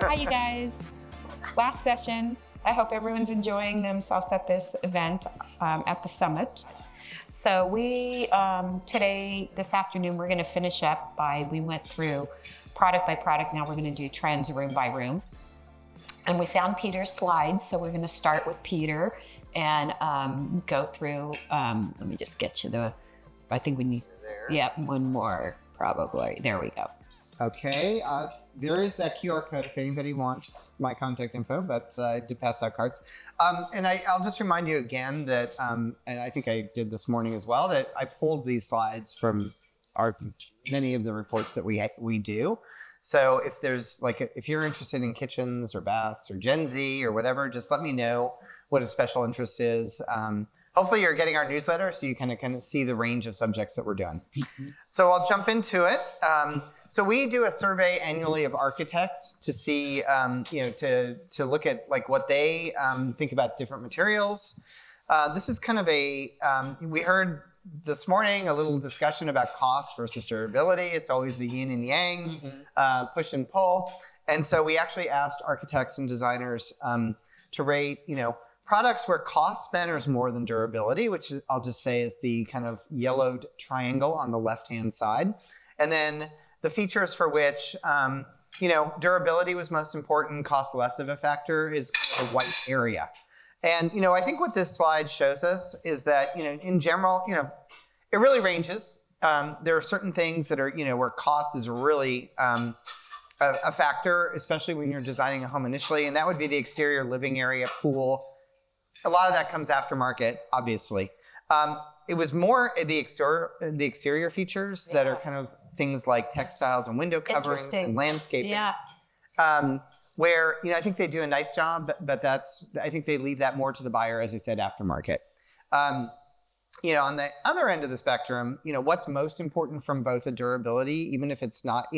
Hi, you guys. Last session. I hope everyone's enjoying themselves at this event at the summit. So we, this afternoon, we're going to finish up we went through product by product. Now we're going to do trends room by room. And we found Peter's slides. So we're going to start with Peter and go through, let me just get you I think we need, one more probably. There we go. Okay, there is that QR code if anybody wants my contact info, but I did pass out cards. And I'll just remind you again that, and I think I did this morning as well, that I pulled these slides from many of the reports that we do. So if if you're interested in kitchens or baths or Gen Z or whatever, just let me know what a special interest is. Hopefully you're getting our newsletter so you kind of see the range of subjects that we're doing. So I'll jump into it. So we do a survey annually of architects to see, to look at what they think about different materials. This is kind of we heard this morning a little discussion about cost versus durability. It's always the yin and yang, push and pull. And so we actually asked architects and designers to rate, products where cost matters more than durability, which I'll just say is the kind of yellowed triangle on the left-hand side. And then the features for which, durability was most important, cost less of a factor, is the white area. And, I think what this slide shows us is that, in general, it really ranges. There are certain things that are, where cost is really a factor, especially when you're designing a home initially, and that would be the exterior living area, pool. A lot of that comes aftermarket, obviously. It was more the exterior features that are kind of things like textiles and window coverings and landscaping. Yeah. Where, I think they do a nice job, but I think they leave that more to the buyer, as I said, aftermarket. On the other end of the spectrum, what's most important from both a durability, even if it's not,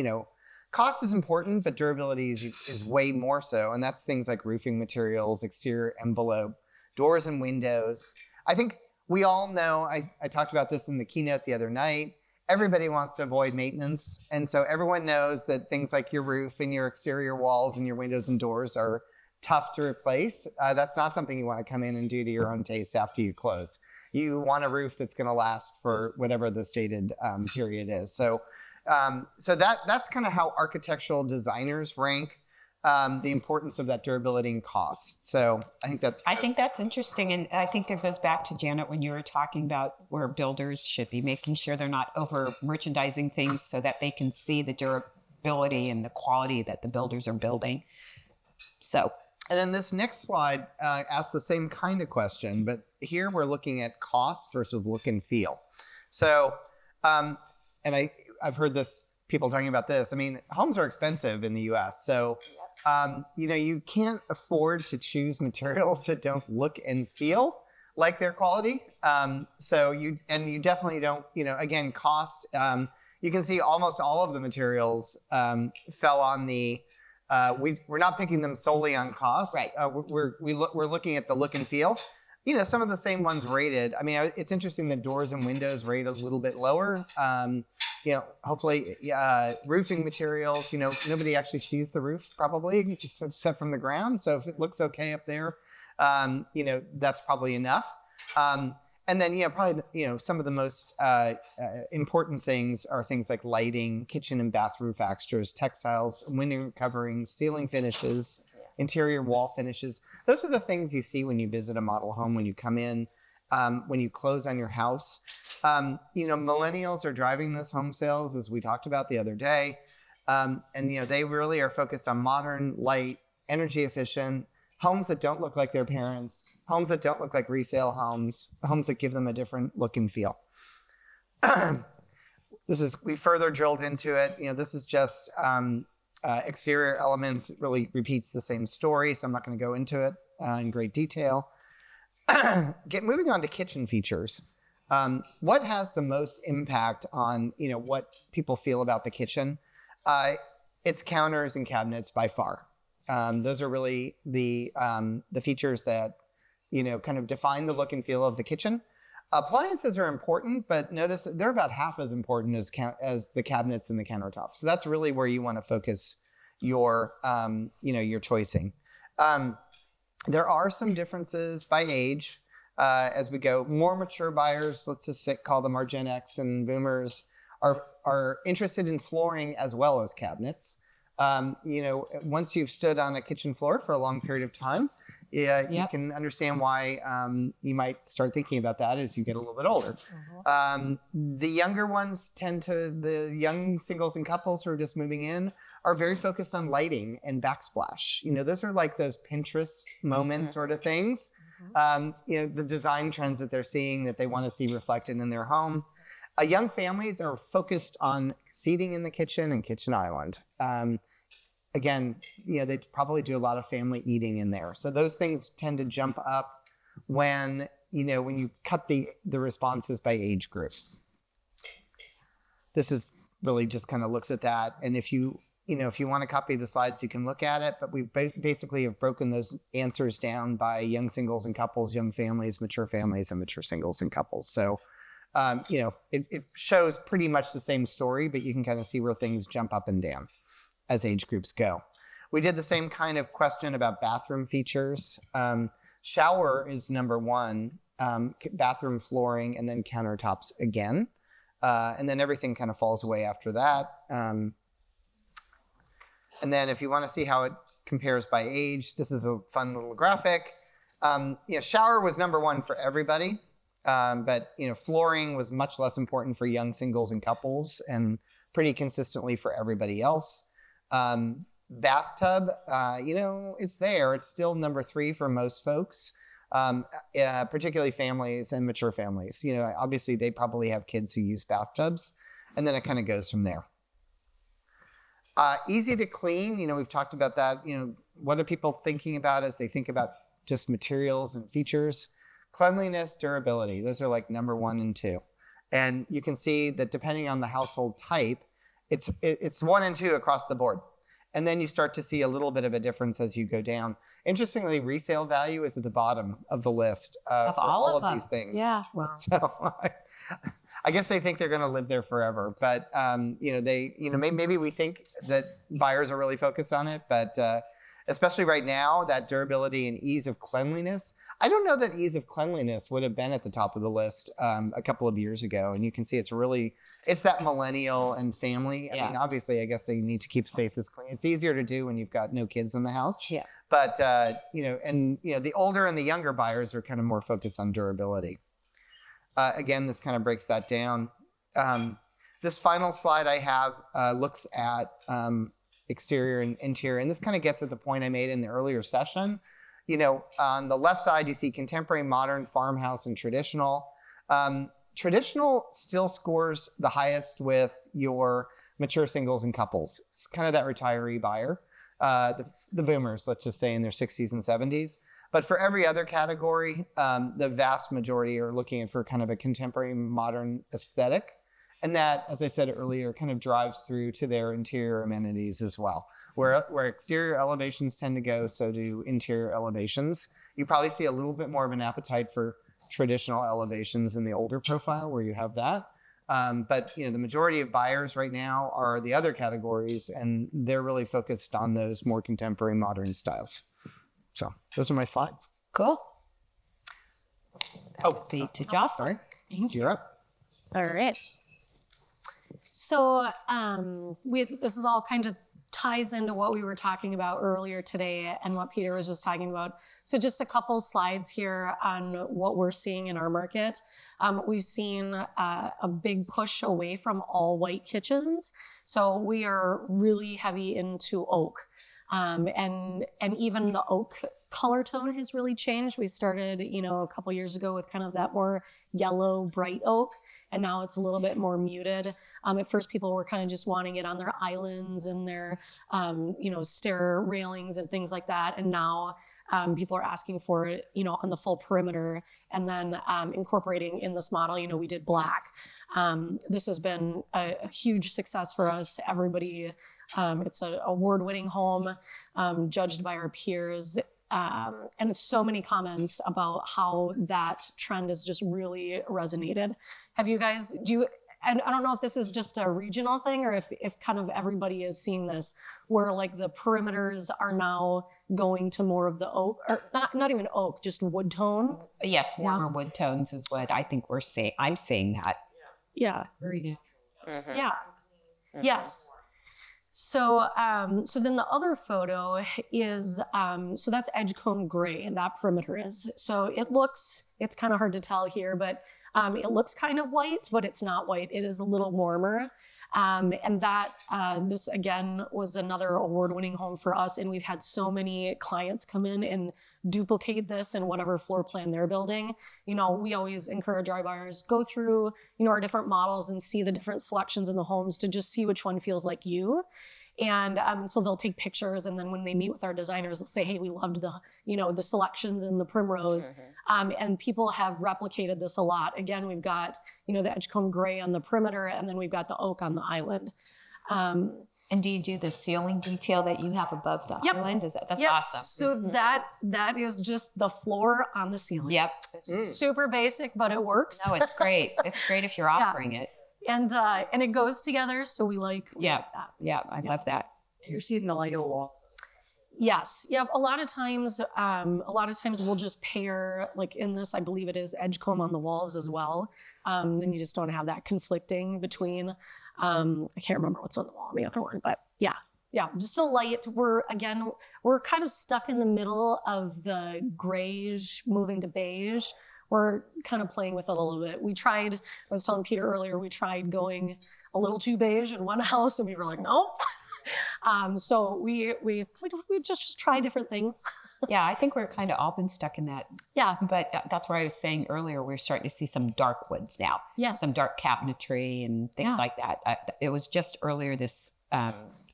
cost is important, but durability is way more so. And that's things like roofing materials, exterior envelope, doors and windows. I think we all know, I talked about this in the keynote the other night, everybody wants to avoid maintenance. And so everyone knows that things like your roof and your exterior walls and your windows and doors are tough to replace. That's not something you want to come in and do to your own taste after you close. You want a roof that's going to last for whatever the stated period is. So that's kind of how architectural designers rank the importance of that durability and cost. So I think that's interesting. And I think that goes back to Janet when you were talking about where builders should be making sure they're not over merchandising things so that they can see the durability and the quality that the builders are building. So. And then this next slide asks the same kind of question, but here we're looking at cost versus look and feel. So, and I've heard people talking about this. I mean, homes are expensive in the U.S. So, you can't afford to choose materials that don't look and feel like their quality. So you definitely don't, again, cost. You can see almost all of the materials fell on the. We're not picking them solely on cost. Right. We're looking at the look and feel. Some of the same ones rated. I mean, it's interesting that doors and windows rate a little bit lower. Hopefully, roofing materials, nobody actually sees the roof probably, just except from the ground. So if it looks okay up there, that's probably enough. And then, probably, some of the most important things are things like lighting, kitchen and bathroom fixtures, textiles, window coverings, ceiling finishes, interior wall finishes. Those are the things you see when you visit a model home, when you come in, when you close on your house. Millennials are driving this home sales, as we talked about the other day. And they really are focused on modern, light, energy efficient, homes that don't look like their parents, homes that don't look like resale homes, homes that give them a different look and feel. We further drilled into it. This is just exterior elements. It really repeats the same story, so I'm not going to go into it in great detail. Moving on to kitchen features. What has the most impact on what people feel about the kitchen? It's counters and cabinets by far. Those are really the features that kind of define the look and feel of the kitchen. Appliances are important, but notice that they're about half as important as the cabinets and the countertops. So that's really where you want to focus your your choicing. There are some differences by age as we go. More mature buyers, let's just call them our Gen X and Boomers, are interested in flooring as well as cabinets. Once you've stood on a kitchen floor for a long period of time, you can understand why you might start thinking about that as you get a little bit older. The younger ones the young singles and couples who are just moving in are very focused on lighting and backsplash. Those are like those Pinterest moment sort of things. The design trends that they're seeing that they want to see reflected in their home. Young families are focused on seating in the kitchen and kitchen island. Again, they probably do a lot of family eating in there. So those things tend to jump up when you cut the responses by age group. This is really just kind of looks at that. And if you want to copy the slides, you can look at it. But we basically have broken those answers down by young singles and couples, young families, and mature singles and couples. So, it shows pretty much the same story, but you can kind of see where things jump up and down as age groups go. We did the same kind of question about bathroom features. Shower is number one, bathroom flooring, and then countertops again. And then everything kind of falls away after that. And then if you want to see how it compares by age, this is a fun little graphic. Shower was number one for everybody. But flooring was much less important for young singles and couples and pretty consistently for everybody else. Bathtub, it's there. It's still number 3 for most folks, particularly families and mature families. Obviously they probably have kids who use bathtubs, and then it kind of goes from there. Easy to clean. We've talked about that. What are people thinking about as they think about just materials and features? Cleanliness, durability. Those are like number 1 and 2. And you can see that depending on the household type, it's 1 and 2 across the board. And then you start to see a little bit of a difference as you go down. Interestingly, resale value is at the bottom of the list of for all of these things. Yeah. Wow. So I guess they think they're going to live there forever. But maybe we think that buyers are really focused on it, but especially right now, that durability and ease of cleanliness. I don't know that ease of cleanliness would have been at the top of the list a couple of years ago. And you can see it's that millennial and family. I mean, obviously, I guess they need to keep spaces clean. It's easier to do when you've got no kids in the house. Yeah. But, the older and the younger buyers are kind of more focused on durability. Again, this kind of breaks that down. This final slide I have looks at exterior and interior. And this kind of gets at the point I made in the earlier session. On the left side, you see contemporary, modern, farmhouse, and traditional. Traditional still scores the highest with your mature singles and couples. It's kind of that retiree buyer, the boomers, let's just say in their 60s and 70s. But for every other category, the vast majority are looking for kind of a contemporary, modern aesthetic. And that, as I said earlier, kind of drives through to their interior amenities as well. Where exterior elevations tend to go, so do interior elevations. You probably see a little bit more of an appetite for traditional elevations in the older profile where you have that. But the majority of buyers right now are the other categories, and they're really focused on those more contemporary, modern styles. So those are my slides. Cool. Oh, Be to Jocelyn. Sorry. You're up. All right. So this is all kind of ties into what we were talking about earlier today and what Peter was just talking about. So just a couple slides here on what we're seeing in our market. We've seen a big push away from all white kitchens. So we are really heavy into oak. And even the oak color tone has really changed. We started, a couple years ago with kind of that more yellow, bright oak, and now it's a little bit more muted. At first, people were kind of just wanting it on their islands and their, stair railings and things like that. And now people are asking for it, on the full perimeter, and then incorporating in this model, we did black. This has been a huge success for us. Everybody, it's an award-winning home, judged by our peers. And so many comments about how that trend has just really resonated. Have you guys, and I don't know if this is just a regional thing or if kind of everybody is seeing this, where like the perimeters are now going to more of the oak, or not even oak, just wood tone. Yes, warmer wood tones is what I think we're seeing. I'm seeing that. Yeah. Very good. Yeah. Yes. So, so then the other photo is, so that's edgecomb gray, and that perimeter is. So it's kind of hard to tell here, but it looks kind of white, but it's not white. It is a little warmer. And that, this again was another award-winning home for us. And we've had so many clients come in and duplicate this in whatever floor plan they're building. You know, we always encourage our buyers, go through, you know, our different models and see the different selections in the homes to just see which one feels like you. And so they'll take pictures, and then when they meet with our designers, they'll say, hey, we loved the, you know, the selections in the primrose. And people have replicated this a lot. Again, we've got, you know, the edgecomb gray on the perimeter, and then we've got the oak on the island. And do you do the ceiling detail that you have above the island? That's awesome. So that is just the floor on the ceiling. Yep. It's super basic, but it works. No, it's great. It's great if you're offering it. And it goes together, so we like Yeah. that. Yeah, I love that. You're seeing the light wall. Yes. Yep. A lot of times we'll just pair, like in this, I believe it is edgecomb on the walls as well. Then you just don't have that conflicting between, I can't remember what's on the wall on the other one, but yeah. Yeah, just a light. We're kind of stuck in the middle of the grayish moving to beige. We're kind of playing with it a little bit. I was telling Peter earlier, we tried going a little too beige in one house, and we were like, nope. So we just try different things. Yeah, I think we're kind of all been stuck in that. Yeah. But that's where I was saying earlier, we're starting to see some dark woods now. Yes. Some dark cabinetry and things like that. It was just earlier this,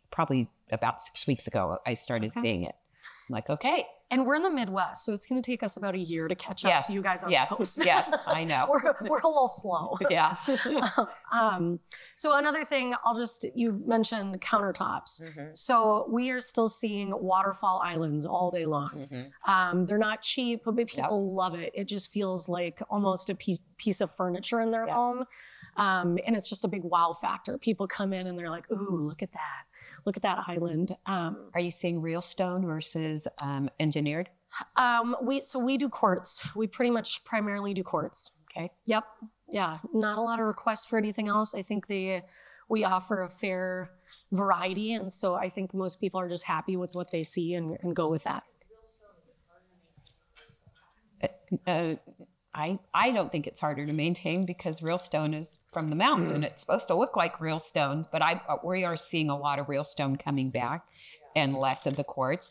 probably about 6 weeks ago, I started seeing it. I'm like, okay. And we're in the Midwest, so it's going to take us about a year to catch up to you guys on the coast. Yes, I know. we're a little slow. Yeah. So another thing, you mentioned countertops. So we are still seeing waterfall islands all day long. They're not cheap, but people love it. It just feels like almost a piece of furniture in their home. And it's just a big wow factor. People come in and they're like, ooh, look at that. Look at that island. Are you seeing real stone versus engineered? We do quartz. We pretty much primarily do quartz. Okay. Yep. Yeah. Not a lot of requests for anything else. I think we offer a fair variety. And so I think most people are just happy with what they see and go with that. I don't think it's harder to maintain because real stone is from the mountain and it's supposed to look like real stone, but we are seeing a lot of real stone coming back and less of the quartz.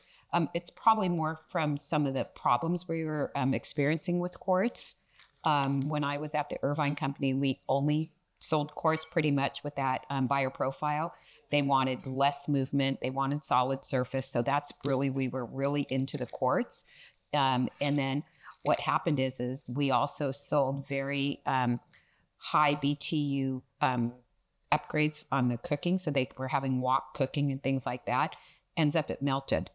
It's probably more from some of the problems we were experiencing with quartz. When I was at the Irvine company, we only sold quartz pretty much with that buyer profile. They wanted less movement. They wanted solid surface. So that's really, we were really into the quartz. And then what happened is we also sold very high BTU upgrades on the cooking. So they were having wok cooking and things like that. Ends up it melted.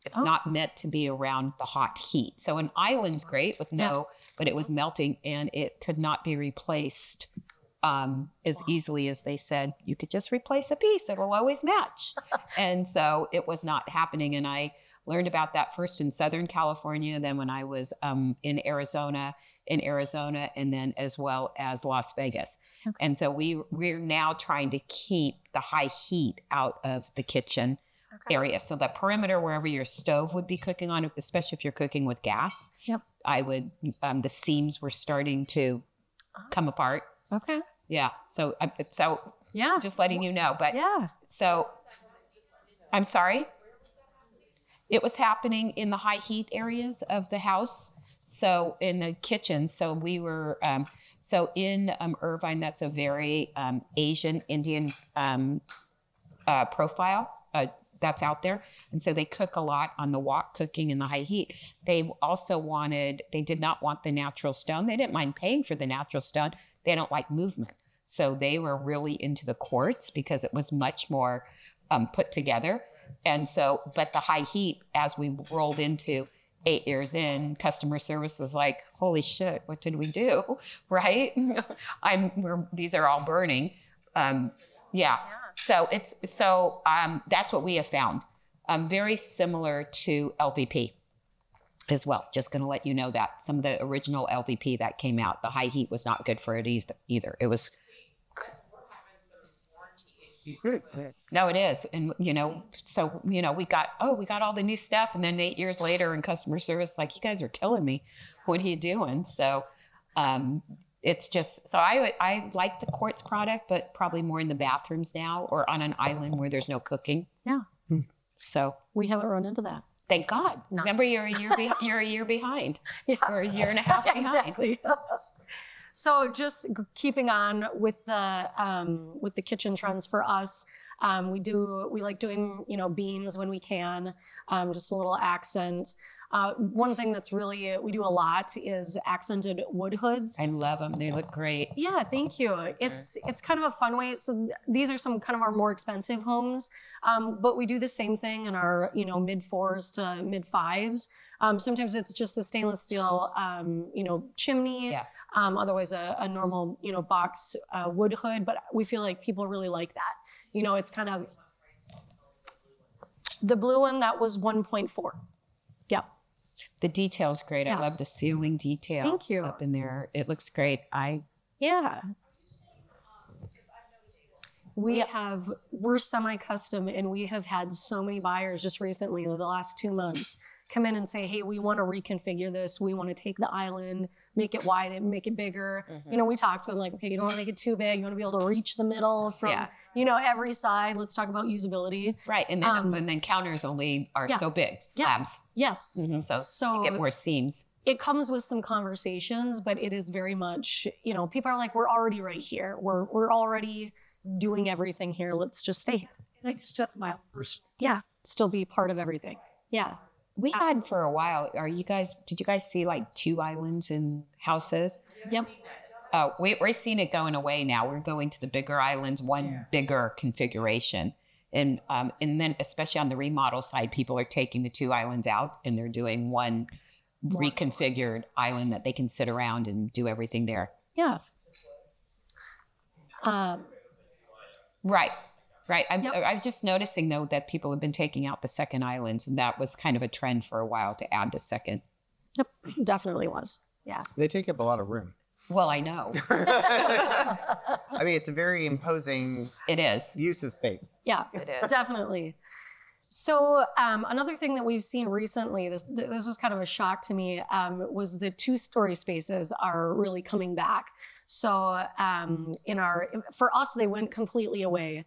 It's not meant to be around the hot heat. So an island's great with but it was melting and it could not be replaced as easily as they said. You could just replace a piece. It will always match. And so it was not happening. And I learned about that first in Southern California, then when I was in Arizona, and then as well as Las Vegas. Okay. And so we're now trying to keep the high heat out of the kitchen area. So the perimeter, wherever your stove would be cooking on, especially if you're cooking with gas, I would, the seams were starting to come apart. Okay. Yeah. So just letting you know. But so I'm sorry. It was happening in the high heat areas of the house. So in the kitchen, so we were, so in Irvine, that's a very Asian Indian profile that's out there. And so they cook a lot on the wok cooking in the high heat. They also they did not want the natural stone. They didn't mind paying for the natural stone. They don't like movement. So they were really into the quartz because it was much more put together. And so, but the high heat, as we rolled into 8 years in, customer service was like, holy shit, what did we do? Right? These are all burning. Yeah. So that's what we have found. Very similar to LVP as well. Just going to let you know that some of the original LVP that came out, the high heat was not good for it either. It was. No, it is. And, so, we got all the new stuff. And then 8 years later in customer service, like, you guys are killing me. What are you doing? So it's just, so I like the quartz product, but probably more in the bathrooms now or on an island where there's no cooking. Yeah. So we haven't run into that. Thank God. No. Remember, you're a year behind. Yeah. Or a year and a half behind. Exactly. So just keeping on with the kitchen trends for us, we like doing, beams when we can, just a little accent. One thing that's really, we do a lot is accented wood hoods. I love them. They look great. Yeah, thank you. It's kind of a fun way. So these are some kind of our more expensive homes, but we do the same thing in our, mid 4s to mid 5s. Sometimes it's just the stainless steel, chimney. Yeah. Otherwise a normal, box wood hood. But we feel like people really like that. It's kind of the blue one that was 1.4. Yeah. The detail's great. Yeah. I love the ceiling detail. Thank you. Up in there. It looks great. Yeah. We're semi-custom, and we have had so many buyers just recently, the last 2 months, come in and say, hey, we want to reconfigure this. We want to take the island, make it wide and make it bigger. Mm-hmm. We talked to them like, okay, you don't want to make it too big. You want to be able to reach the middle from, every side. Let's talk about usability. Right. And then counters only are so big, slabs. Yeah. Yes. Mm-hmm. So you get more seams. It comes with some conversations, but it is very much, people are like, we're already right here. We're already doing everything here. Let's just stay here. Like, still be part of everything. Yeah. We had for a while. Did you guys see like 2 islands in houses? Yep. We're seeing it going away now. We're going to the bigger islands, one bigger configuration. And then especially on the remodel side, people are taking the 2 islands out and they're doing one reconfigured island that they can sit around and do everything there. Yeah. Right. I was just noticing, though, that people have been taking out the second islands, and that was kind of a trend for a while to add the second. Yep, definitely was. Yeah. They take up a lot of room. Well, I know. I mean, it's a very imposing use of space. Yeah, it is. Definitely. So another thing that we've seen recently, this was kind of a shock to me, was the 2-story spaces are really coming back. So for us, they went completely away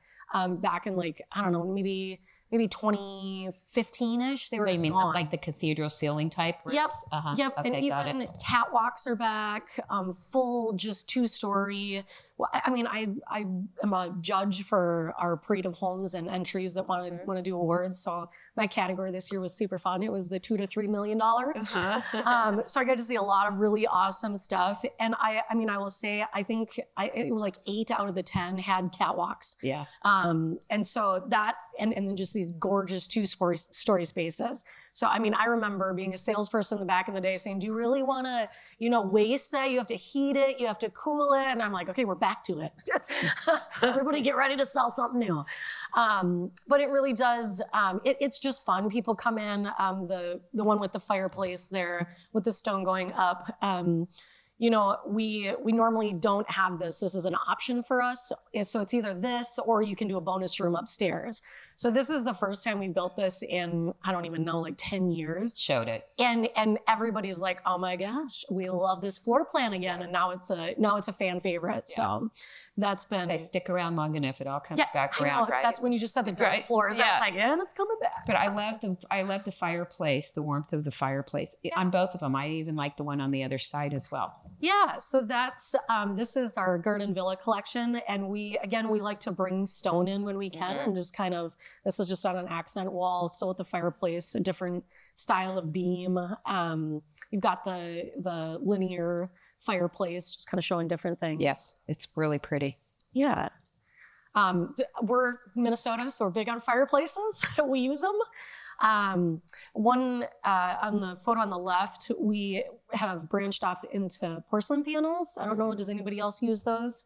back in maybe 2015-ish. They were you mean gone. Like the cathedral ceiling type roofs? Yep. Uh-huh. Yep. Okay, and got even it. catwalks are back, full just 2-story. Well, I mean, I am a judge for our parade of homes and entries that want to do awards. So my category this year was super fun. It was the $2 to $3 million. Uh-huh. So I got to see a lot of really awesome stuff. And I will say, I think it was like 8 out of the 10 had catwalks. Yeah. And so that, and then just these gorgeous 2-story spaces. So, I mean, I remember being a salesperson back in the day saying, do you really want to, waste that? You have to heat it. You have to cool it. And I'm like, okay, we're back to it. Everybody get ready to sell something new. But it really does. It's just fun. People come in, the one with the fireplace there with the stone going up. We normally don't have this. This is an option for us. So it's either this or you can do a bonus room upstairs. So this is the first time we've built this in, I don't even know, like 10 years. Showed it. And everybody's like, oh my gosh, we love this floor plan again. And now it's a fan favorite. Yeah. So that's been. They stick around long enough, it all comes back around, right? That's when you just said the dirt floors. Yeah. I was like, yeah, it's coming back. But I love the fireplace, the warmth of the fireplace on both of them. I even like the one on the other side as well. Yeah, so that's this is our Garden Villa collection, and we like to bring stone in when we can, and just kind of, this is just on an accent wall, still with the fireplace, a different style of beam. You've got the linear fireplace, just kind of showing different things. Yes, it's really pretty. Yeah. We're Minnesota, so we're big on fireplaces. We use them. One on the photo on the left, we have branched off into porcelain panels. I don't know, does anybody else use those?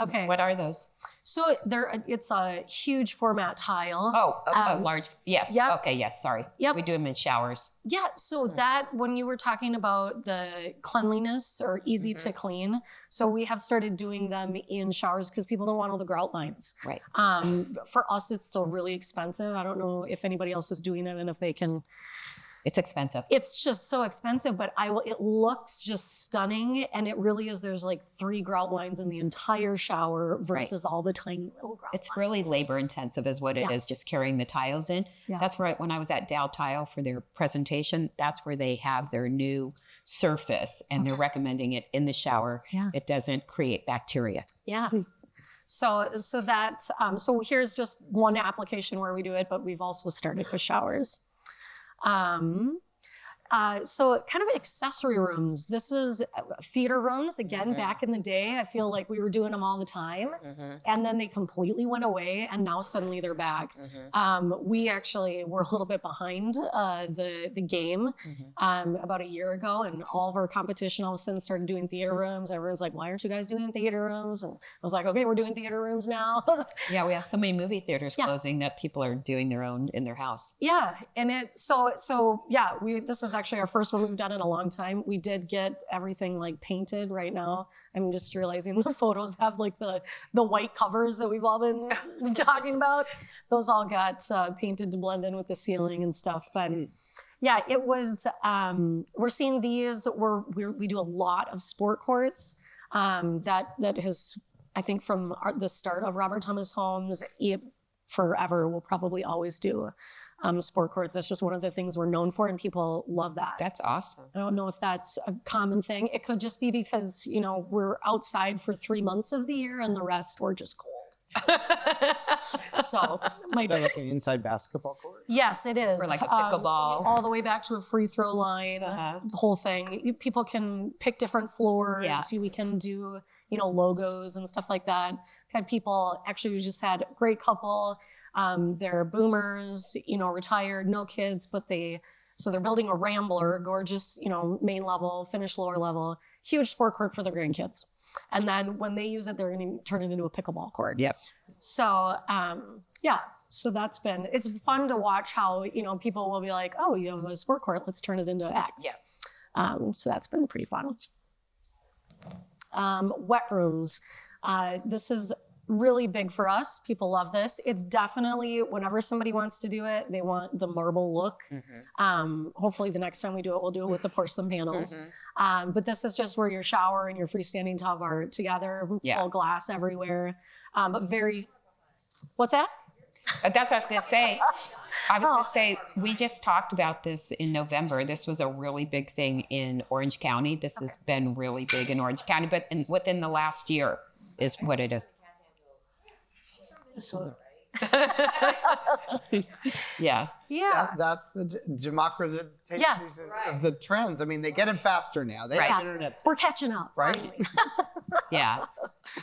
Okay. What are those? So it's a huge format tile. Oh, a large. Yes. Yep. Okay. Yes. Sorry. Yep. We do them in showers. Yeah, so that when you were talking about the cleanliness or easy to clean, so we have started doing them in showers because people don't want all the grout lines. Right. For us, it's still really expensive. I don't know if anybody else is doing it and if they can. It's expensive. It's just so expensive, but it looks just stunning, and it really is. There's like 3 grout lines in the entire shower versus all the tiny little grout It's lines. really labor intensive is what it is, just carrying the tiles in. Yeah. That's where when I was at Dow Tile for their presentation, that's where they have their new surface and they're recommending it in the shower. Yeah. It doesn't create bacteria. Yeah. So here's just one application where we do it, but we've also started with showers. So kind of accessory rooms. This is theater rooms. Again, back in the day, I feel like we were doing them all the time. And then they completely went away and now suddenly they're back. We actually were a little bit behind the game about a year ago, and all of our competition all of a sudden started doing theater rooms. Everyone's like, why aren't you guys doing theater rooms? And I was like, okay, we're doing theater rooms now. Yeah, we have so many movie theaters closing that people are doing their own in their house. Yeah, and this is actually our first one we've done in a long time. We did get everything like painted right now. I'm just realizing the photos have like the white covers that we've all been talking about. Those all got painted to blend in with the ceiling and stuff. But yeah, it was, we're seeing these, we do a lot of sport courts. That has, I think from the start of Robert Thomas Homes, forever, we'll probably always do sport courts. That's just one of the things we're known for, and people love that. That's awesome. I don't know if that's a common thing. It could just be because, we're outside for 3 months of the year and the rest we're just cold. So Is that like an inside basketball court? Yes, it is. Or like a pickleball. All the way back to a free throw line, the whole thing. People can pick different floors. Yeah. We can do, logos and stuff like that. We've had people, actually we just had a great couple. They're boomers, retired, no kids, but they're building a Rambler, gorgeous, main level, finished lower level, huge sport court for their grandkids. And then when they use it, they're going to turn it into a pickleball court. Yep. So, so it's fun to watch how, people will be like, oh, you have a sport court, let's turn it into X. Yeah. So that's been pretty fun. Wet rooms. This is really big for us. People love this. It's definitely, whenever somebody wants to do it, they want the marble look. Hopefully the next time we do it, we'll do it with the porcelain panels. But this is just where your shower and your freestanding tub are together, full glass everywhere. But what's that? That's what I was going to say. Going to say, we just talked about this in November. This was a really big thing in Orange County. This has been really big in Orange County, but within the last year is what it is. Yeah. That's the democratization of the trends. I mean, they get it faster now. They have internet. We're catching up. Right? Yeah.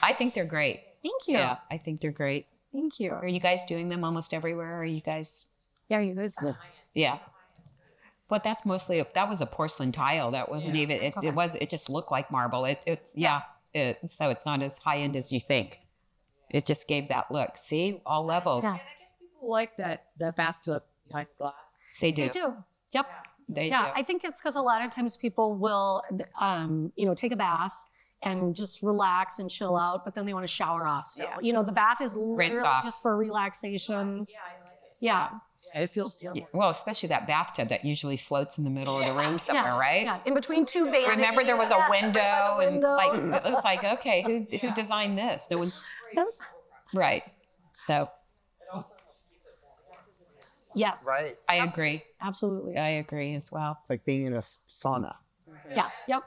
I think they're great. Thank you. Yeah, I think they're great. Thank you. Are you guys doing them almost everywhere? Are you guys? Yeah, you guys. Yeah. But that's mostly, that was a porcelain tile. That wasn't even, it just looked like marble. So it's not as high end as you think. It just gave that look. See, all levels. And I guess people like that bathtub behind glass. They do. They do. Yep. They do. I think it's because a lot of times people will, take a bath and just relax and chill out, but then they want to shower off. So, the bath is literally just for relaxation. Yeah. It feels Well, especially that bathtub that usually floats in the middle of the room somewhere, right? Yeah, in between two vanities. Remember there was a window and like, it was like, okay, who designed this? No one's, right. So. Yes. Right. I agree. Absolutely. I agree as well. It's like being in a sauna. Yeah. Yep.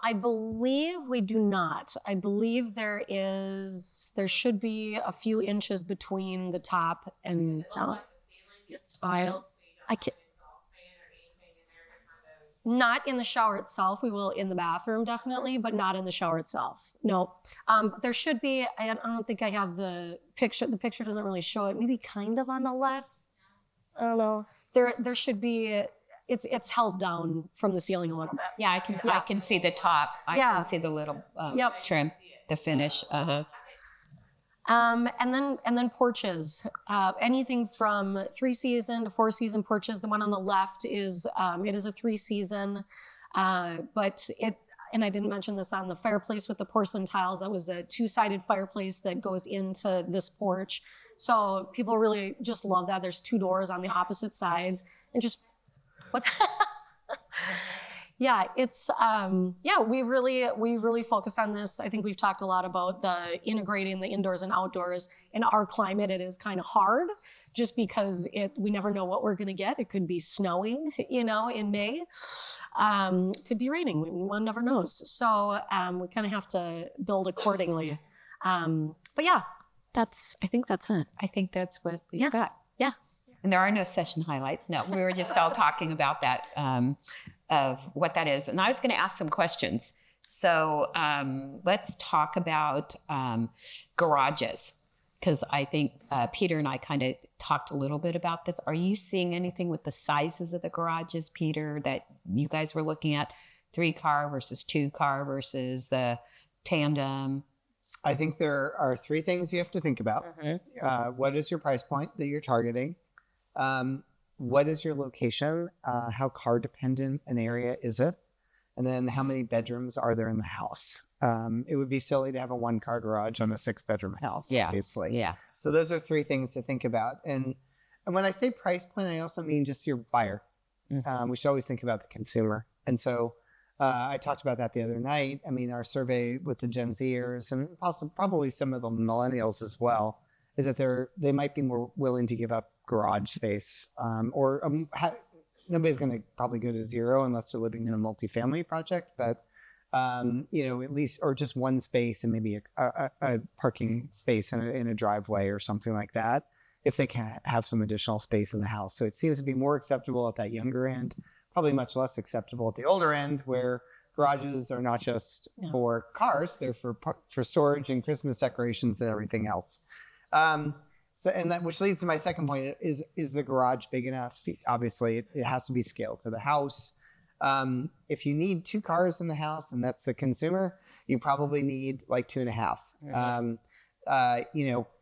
I believe we do not. I believe there should be a few inches between the top and down. I can't. Not in the shower itself. We will in the bathroom definitely, but not in the shower itself. No. But there should be, I don't think I have the picture. The picture doesn't really show it. Maybe kind of on the left. I don't know. There should be, it's held down from the ceiling a little bit. Yeah, I can see the top. I can see the little Yep. trim, the finish. And then porches. Anything from 3-season to 4-season porches. The one on the left is it is a 3-season, but and I didn't mention this on the fireplace with the porcelain tiles. That was a 2-sided fireplace that goes into this porch. So people really just love that. There's 2 doors on the opposite sides, and just what's yeah, it's we really focus on this. I think we've talked a lot about the integrating the indoors and outdoors. In our climate, it is kind of hard just because we never know what we're going to get. It could be snowing, in May. Could be raining. One never knows. So we kind of have to build accordingly. But yeah, I think that's it. I think that's what we've got. Yeah. And there are no session highlights. No, we were just all talking about that, of what that is. And I was going to ask some questions. So let's talk about garages, because I think Peter and I kind of talked a little bit about this. Are you seeing anything with the sizes of the garages, Peter, that you guys were looking at? 3-car versus 2-car versus the tandem? I think there are 3 things you have to think about. What is your price point that you're targeting? What is your location? How car dependent an area is it? And then how many bedrooms are there in the house? It would be silly to have a 1-car garage on a 6-bedroom house, obviously. Yeah. So those are 3 things to think about. And when I say price point, I also mean just your buyer. We should always think about the consumer. And so I talked about that the other night. I mean, our survey with the Gen Zers and also probably some of the millennials as well is that they might be more willing to give up garage space, nobody's going to probably go to 0 unless they're living in a multifamily project, but at least, or just 1 space and maybe a parking space in a driveway or something like that, if they can have some additional space in the house. So it seems to be more acceptable at that younger end, probably much less acceptable at the older end, where garages are not just for cars, they're for storage and Christmas decorations and everything else. Which leads to my second point is the garage big enough? Obviously, it has to be scaled to the house. If you need 2 cars in the house and that's the consumer, you probably need like 2.5.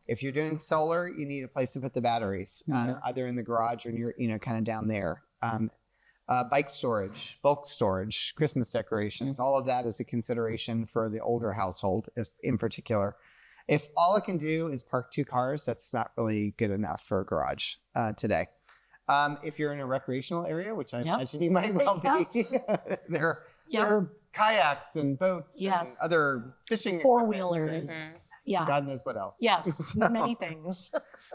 If you're doing solar, you need a place to put the batteries, either in the garage or kind of down there. Bike storage, bulk storage, Christmas decorations, all of that is a consideration for the older household in particular. If all it can do is park 2 cars, that's not really good enough for a garage today. If you're in a recreational area, which I imagine you might well be, there are kayaks and boats and other fishing 4-wheelers. Yeah. God knows what else. Yes, many things.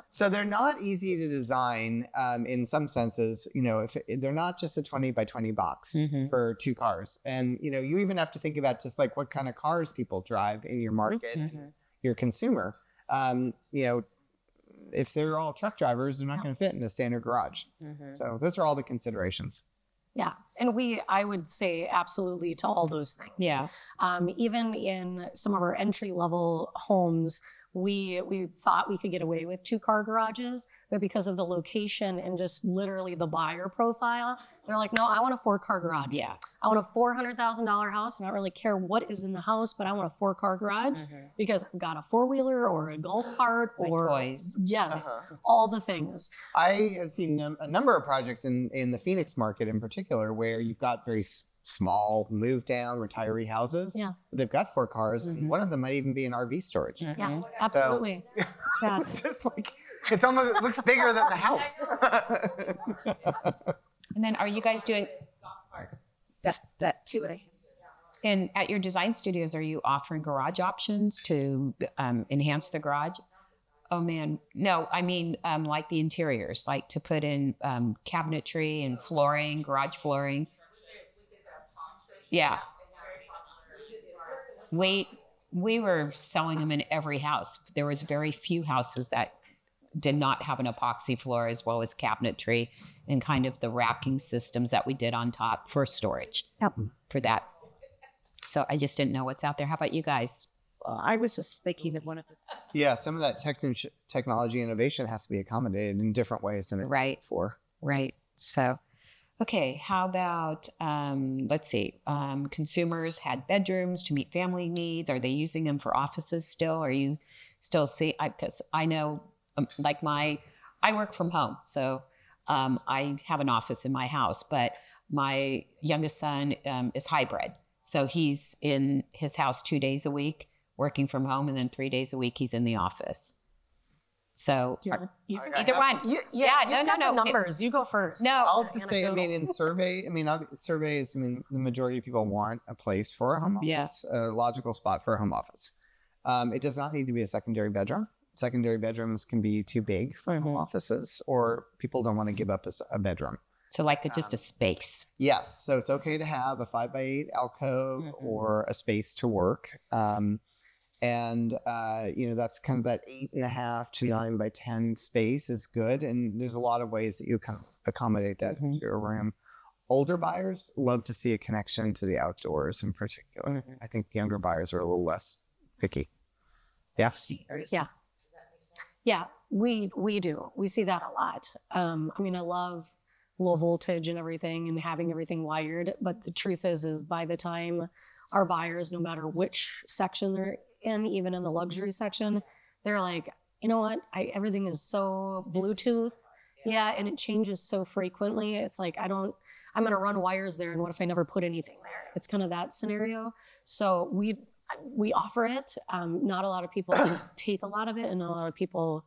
So they're not easy to design in some senses, if they're not just a 20 by 20 box for 2 cars. And, you even have to think about just like what kind of cars people drive in your market. Your consumer, if they're all truck drivers, they're not going to fit in a standard garage. So those are all the considerations. Yeah. And I would say absolutely to all those things. Yeah. Even in some of our entry level homes, we thought we could get away with 2-car garages, but because of the location and just literally the buyer profile, they're like, no, I want a 4-car garage. Yeah. I want a $400,000 house. I don't really care what is in the house, but I want a 4-car garage because I've got a 4-wheeler or a golf cart or toys. Yes, all the things. I have seen a number of projects in the Phoenix market in particular where you've got very small move down retiree houses. Yeah. They've got 4 cars and one of them might even be an RV storage. Yeah, absolutely. So, just like it looks bigger than the house. And then are you guys doing that too? And at your design studios, are you offering garage options to enhance the garage? Oh man, no, I mean like the interiors, like to put in cabinetry and flooring, garage flooring. Yeah. We were selling them in every house. There was very few houses that did not have an epoxy floor as well as cabinetry and kind of the racking systems that we did on top for storage. Yep. For that. So I just didn't know what's out there. How about you guys? I was just thinking that one of the Yeah, some of that technology innovation has to be accommodated in different ways than it Right. before. Right. So, okay. How about, let's see, consumers had bedrooms to meet family needs. Are they using them for offices still? Are you still see, because I know like I work from home. So I have an office in my house, but my youngest son is hybrid. So he's in his house 2 days a week, working from home, and then 3 days a week he's in the office. So either one. No. Numbers. You go first. No. I'll just say, I mean, in surveys, the majority of people want a place for a home office, a logical spot for a home office. It does not need to be a secondary bedroom. Secondary bedrooms can be too big for home offices, or people don't want to give up a bedroom. So like just a space. Yes. So it's okay to have a 5x8 alcove or a space to work. That's kind of that 8.5 to 9x10 space is good. And there's a lot of ways that you kind of accommodate that to your room. Older buyers love to see a connection to the outdoors in particular. I think younger buyers are a little less picky. Yeah. Yeah, we do. We see that a lot. I love low voltage and everything and having everything wired. But the truth is by the time our buyers, no matter which section they're in, even in the luxury section, they're like, you know what? Everything is so Bluetooth. Yeah. And it changes so frequently. It's like, I'm going to run wires there. And what if I never put anything there? It's kind of that scenario. So we offer it. Not a lot of people take a lot of it, and not a lot of people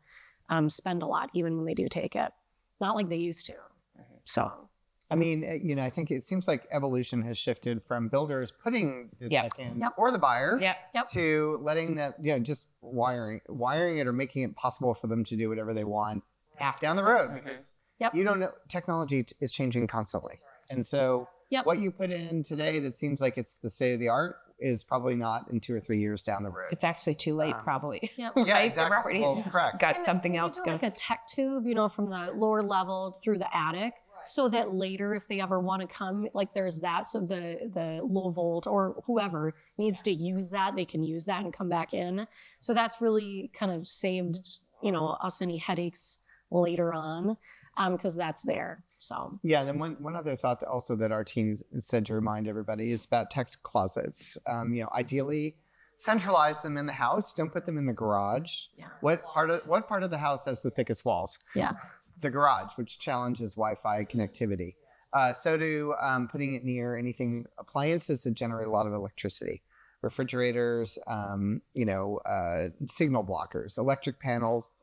spend a lot, even when they do take it. Not like they used to. So, I think it seems like evolution has shifted from builders putting the tech in for the buyer to letting them, just wiring it or making it possible for them to do whatever they want down the road. Because you don't know, technology is changing constantly. And so what you put in today that seems like it's the state of the art is probably not in 2 or 3 years down the road. It's actually too late, probably. Yep. Yeah, exactly. Correct. Got something else going. Like a tech tube, from the lower level through the attic, so that later, if they ever want to come, like there's that, so the low volt or whoever needs to use that, they can use that and come back in. So that's really kind of saved, us any headaches later on, because that's there. So yeah, and then one other thought that our team said to remind everybody is about tech closets. Ideally centralize them in the house. Don't put them in the garage. Yeah. What part of the house has the thickest walls? Yeah. It's the garage, which challenges Wi-Fi connectivity. So do putting it near anything appliances that generate a lot of electricity. Refrigerators, signal blockers, electric panels,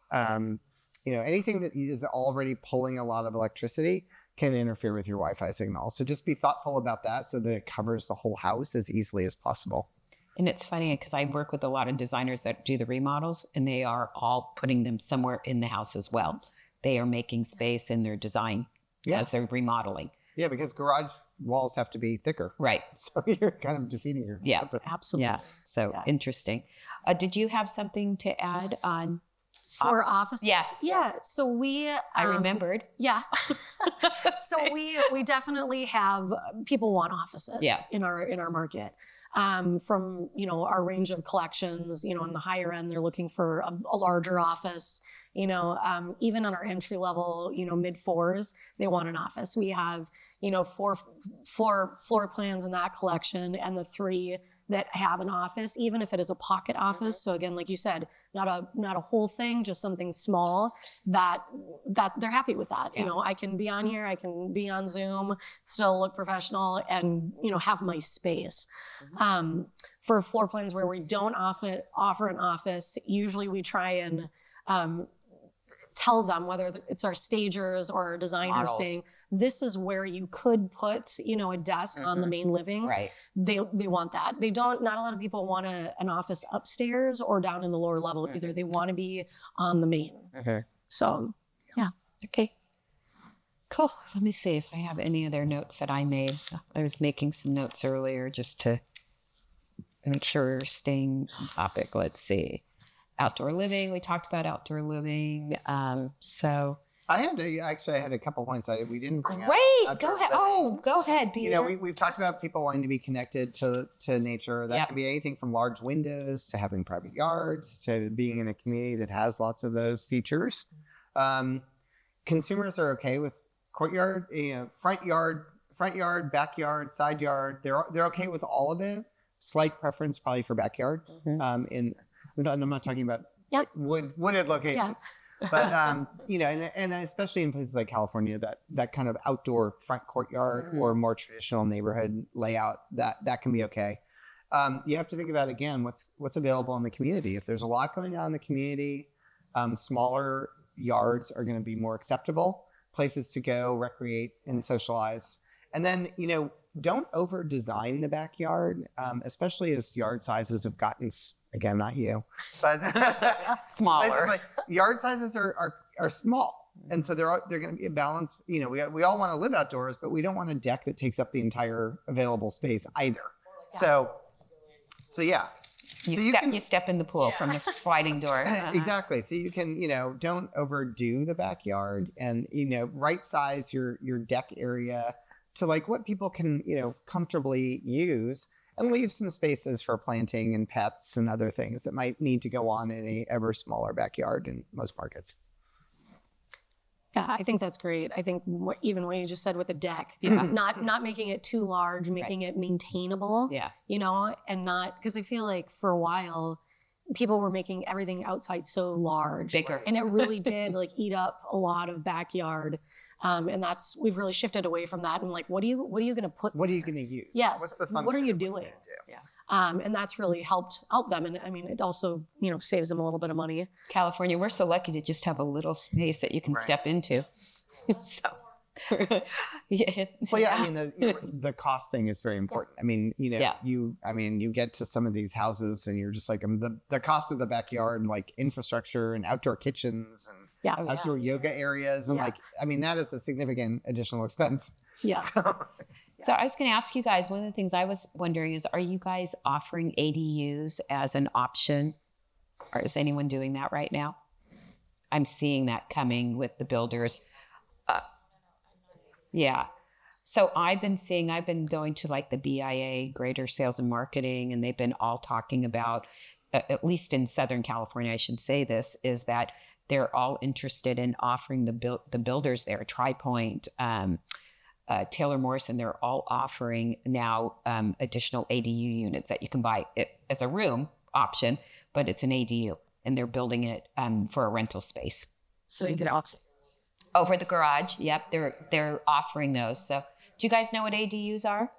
anything that is already pulling a lot of electricity can interfere with your Wi-Fi signal. So just be thoughtful about that so that it covers the whole house as easily as possible. And it's funny because I work with a lot of designers that do the remodels, and they are all putting them somewhere in the house as well. They are making space in their design as they're remodeling. Yeah, because garage walls have to be thicker. Right. So you're kind of defeating your purpose. Absolutely. Yeah. So interesting. Did you have something to add on? For offices? Yes. Yeah. So I remembered. Yeah. So we definitely have, people want offices in our market. From, our range of collections, in the higher end, they're looking for a larger office, even on our entry level, mid 4s, they want an office. We have, 4 floor plans in that collection, and the 3 that have an office, even if it is a pocket office. So again, like you said, not a whole thing, just something small that they're happy with that. Yeah. I can be on here, I can be on Zoom, still look professional, and, have my space. For floor plans where we don't offer an office, usually we try and tell them, whether it's our stagers or our designers, saying, this is where you could put, a desk on the main living. Right. They want that. Not a lot of people want an office upstairs or down in the lower level either. They want to be on the main. So, yeah. Okay. Cool. Let me see if I have any other notes that I made. I was making some notes earlier just to make sure we're staying on topic. Let's see. outdoor living. We talked about outdoor living. So I had a couple points that we didn't bring up. great. Go ahead. Oh, go ahead, Peter. You know, we've talked about people wanting to be connected to nature. That can be anything from large windows to having private yards to being in a community that has lots of those features. Consumers are okay with courtyard, front yard, backyard, side yard. They're okay with all of it. Slight preference probably for backyard. I'm not talking about wooded locations. But and especially in places like California, that kind of outdoor front courtyard or more traditional neighborhood layout, that can be okay. You have to think about, again, what's available in the community. If there's a lot going on in the community, smaller yards are going to be more acceptable places to go recreate and socialize. And then don't over design the backyard, especially as yard sizes have gotten. Again, not you, but smaller. Yard sizes are small, and so they're going to be a balance. We all want to live outdoors, but we don't want a deck that takes up the entire available space either. Yeah. So yeah. You step in the pool from the sliding door. Exactly. So you can don't overdo the backyard, and right size your deck area to like what people can comfortably use. And leave some spaces for planting and pets and other things that might need to go on in a ever smaller backyard in most markets. Yeah, I think that's great. I think even what you just said with the deck, not making it too large, making it maintainable. Yeah. And not, because I feel like for a while people were making everything outside so large, bigger, and it really did eat up a lot of backyard. And we've really shifted away from that. And what are you going to put? What are you going to use? Yes. What's the function? What are you doing? Yeah. And that's really helped them. And I mean, it also, saves them a little bit of money. California, we're so lucky to just have a little space that you can step into. So, I mean, the cost thing is very important. I mean, you get to some of these houses and you're just like, the cost of the backyard and infrastructure and outdoor kitchens and outdoor yoga areas. And that is a significant additional expense. Yeah. So I was going to ask you guys, one of the things I was wondering is, are you guys offering ADUs as an option? Or is anyone doing that right now? I'm seeing that coming with the builders. Yeah. So I've been going to the BIA, Greater Sales and Marketing, and they've been all talking about, at least in Southern California, I should say this, is that they're all interested in offering the builders there, TriPoint, Taylor Morrison, they're all offering now additional ADU units that you can buy it as a room option, but it's an ADU, and they're building it for a rental space. So you can option. Over the garage, yep, they're offering those. So, do you guys know what ADUs are?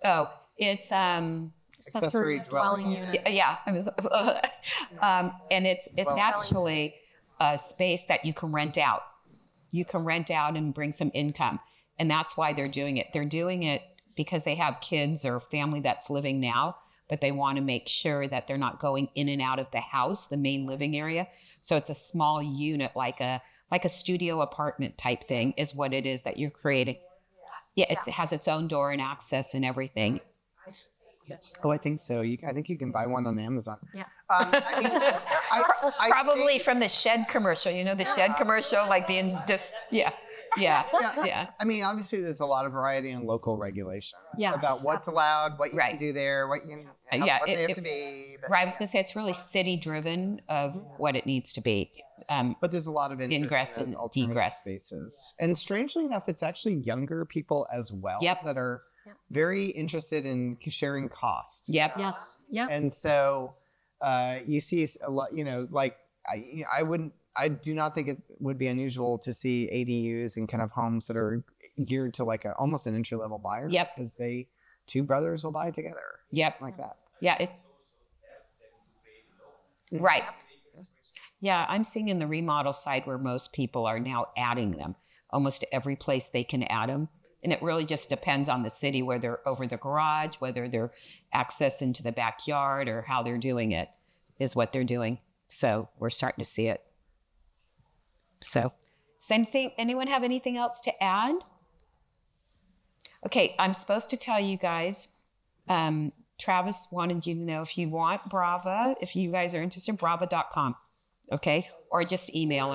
Oh, it's accessory dwelling unit. Yeah, I was, and it's actually a space that you can rent out. You can rent out and bring some income. And that's why they're doing it. They're doing it because they have kids or family that's living now, but they want to make sure that they're not going in and out of the house, the main living area. So it's a small unit, like a studio apartment type thing is what it is that you're creating. Yeah, it has its own door and access and everything. Oh, I think so. I think you can buy one on Amazon. Yeah. Probably from the Shed commercial. The Shed commercial, Yeah. I mean, obviously, there's a lot of variety in local regulation about what's allowed, what you can do there, what you can, what they have to be. But, I was going to say it's really city driven of what it needs to be. But there's a lot of ingress in and alternative egress spaces, and strangely enough, it's actually younger people as well that are very interested in sharing cost. Yep. Yes. Yep. And so you see a lot. I do not think it would be unusual to see ADUs in kind of homes that are geared to almost an entry level buyer. Yep. Because two brothers will buy together. Yep. Like that. Yeah. Right. Yeah, I'm seeing in the remodel side where most people are now adding them. Almost every place they can add them. And it really just depends on the city, whether they're over the garage, whether they're access into the backyard, or how they're doing it is what they're doing. So we're starting to see it. So, does anyone have anything else to add? Okay, I'm supposed to tell you guys Travis wanted you to know if you want Brava, if you guys are interested, brava.com. Okay? Or just email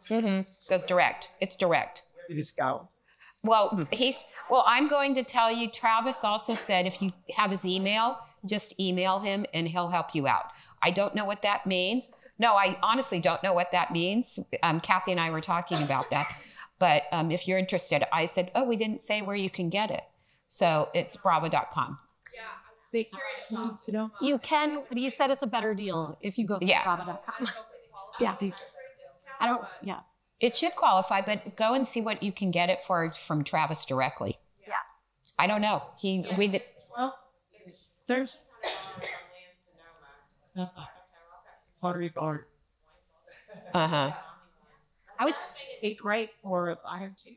him. Goes direct. It's direct. It is go. Well, I'm going to tell you, Travis also said if you have his email, just email him and he'll help you out. I don't know what that means. No, I honestly don't know what that means. Kathy and I were talking about that. But if you're interested, I said, oh, we didn't say where you can get it. So it's brava.com. You can, but he said it's a better deal if you go through Brava.com. Yeah. Yeah. It should qualify, but go and see what you can get it for from Travis directly. Yeah. I don't know. Well, there's pottery barn. I would It's right for iron too.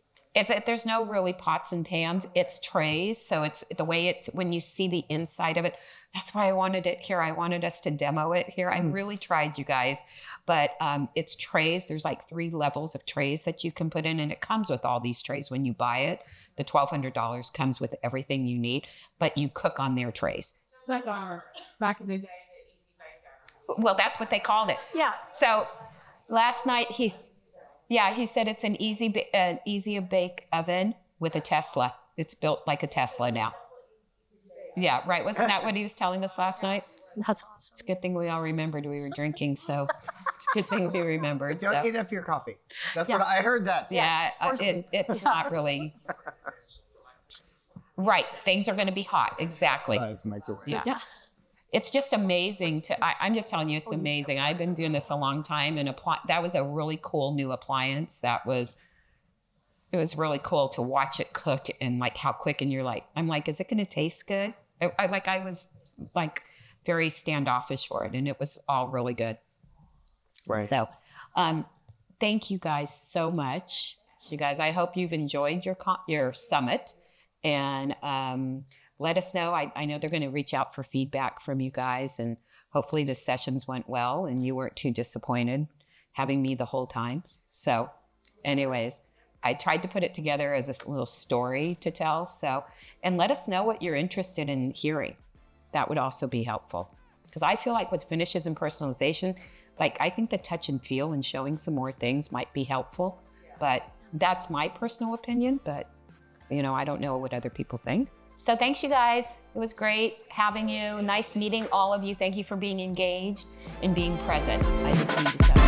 there's no really pots and pans. It's trays. So it's the way it's when you see the inside of it. That's why I wanted it here. I wanted us to demo it here. I really tried, you guys. But it's trays. There's like 3 levels of trays that you can put in, and it comes with all these trays when you buy it. The $1,200 comes with everything you need, but you cook on their trays. It's like our back in the day. Well, that's what they called it. Yeah. So last night he said it's an easy bake oven with a Tesla. It's built like a Tesla now. Yeah, right. Wasn't that what he was telling us last night? That's awesome. It's a good thing we all remembered we were drinking, so it's a good thing we remembered. Don't So. eat up your coffee. That's what I heard that. Yeah, it's not really. Right, things are going to be hot. Exactly. Microwave. Yeah. It's just amazing I'm just telling you, it's amazing. I've been doing this a long time, and that was a really cool new appliance. It was really cool to watch it cook and like how quick, and I'm like, is it going to taste good? I was like very standoffish for it, and it was all really good. Right. So, thank you guys so much. You guys, I hope you've enjoyed your summit, and let us know. I know they're going to reach out for feedback from you guys, and hopefully the sessions went well and you weren't too disappointed having me the whole time. So anyways, I tried to put it together as a little story to tell. So, and let us know what you're interested in hearing. That would also be helpful. Because I feel like with finishes and personalization, like I think the touch and feel and showing some more things might be helpful. But that's my personal opinion. But, I don't know what other people think. So thanks, you guys. It was great having you. Nice meeting all of you. Thank you for being engaged and being present. I just need to tell you.